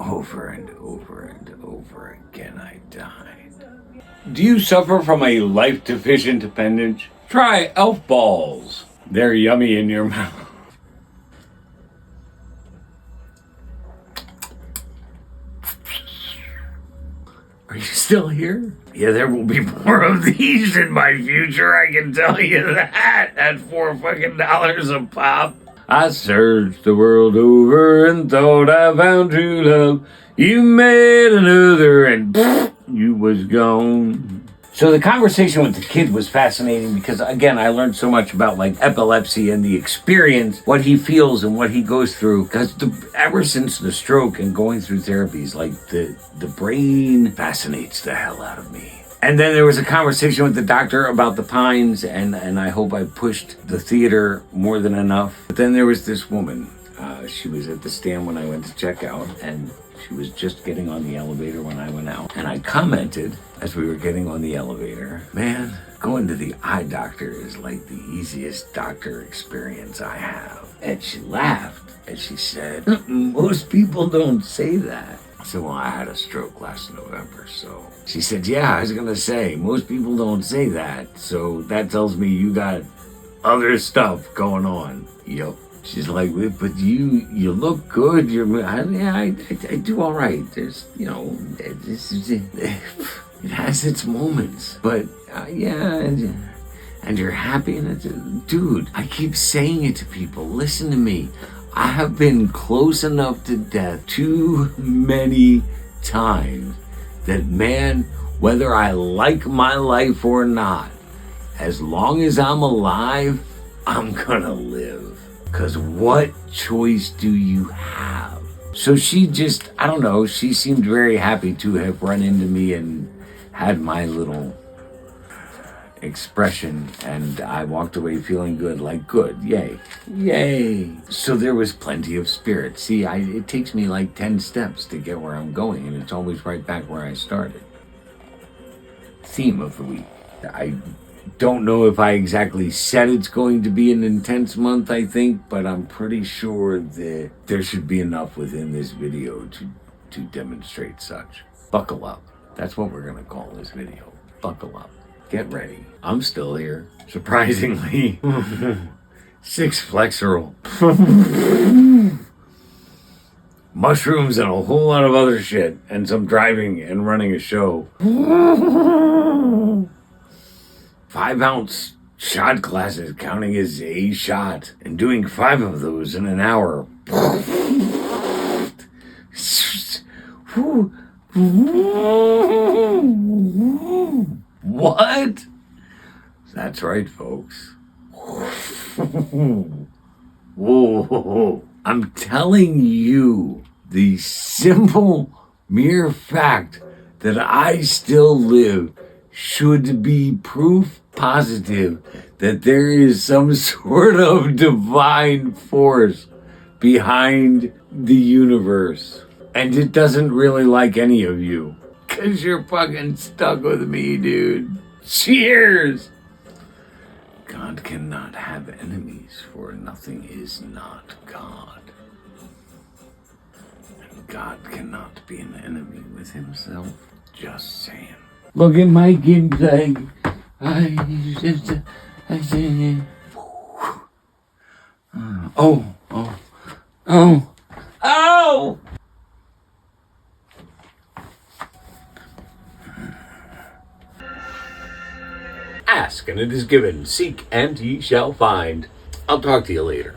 Over and over and over again I died. Do you suffer from a life deficient appendage? Try elf balls. They're yummy in your mouth. Are you still here? Yeah, there will be more of these in my future, I can tell you that. At $4 fucking a pop. I searched the world over and thought I found true love. You met another and you was gone. So the conversation with the kid was fascinating because, again, I learned so much about like epilepsy and the experience, what he feels and what he goes through. Because ever since the stroke and going through therapies, like the brain fascinates the hell out of me. And then there was a conversation with the doctor about the Pines, and I hope I pushed the theater more than enough. But then there was this woman. She was at the stand when I went to check out, and she was just getting on the elevator when I went out. And I commented as we were getting on the elevator, man, going to the eye doctor is like the easiest doctor experience I have. And she laughed, and she said, most people don't say that. I said, well, I had a stroke last November, so. She said, yeah, I was gonna say, most people don't say that, so that tells me you got other stuff going on. Yup. She's like, but you look good. I do all right. There's, it has its moments, but yeah, and you're happy, and dude, I keep saying it to people. Listen to me. I have been close enough to death too many times that, man, whether I like my life or not, as long as I'm alive, I'm gonna live. Because what choice do you have? So she just, I don't know, she seemed very happy to have run into me and had my little expression, and I walked away feeling good, like good, yay. So there was plenty of spirit. See, it takes me like 10 steps to get where I'm going, and it's always right back where I started. Theme of the week. I don't know if I exactly said it's going to be an intense month, I think, but I'm pretty sure that there should be enough within this video to demonstrate such. Buckle up. That's what we're gonna call this video. Buckle up. Get ready. I'm still here. Surprisingly. 6 Flexeril. Mushrooms and a whole lot of other shit. And some driving and running a show. 5-ounce shot glasses counting as a shot. And doing 5 of those in an hour. What? That's right, folks. Whoa. I'm telling you, the simple mere fact that I still live should be proof positive that there is some sort of divine force behind the universe. And it doesn't really like any of you. 'Cause you're fucking stuck with me, dude. Cheers! God cannot have enemies, for nothing is not God. And God cannot be an enemy with himself. Just saying. Look at my gameplay. Oh! Ask and it is given. Seek and ye shall find. I'll talk to you later.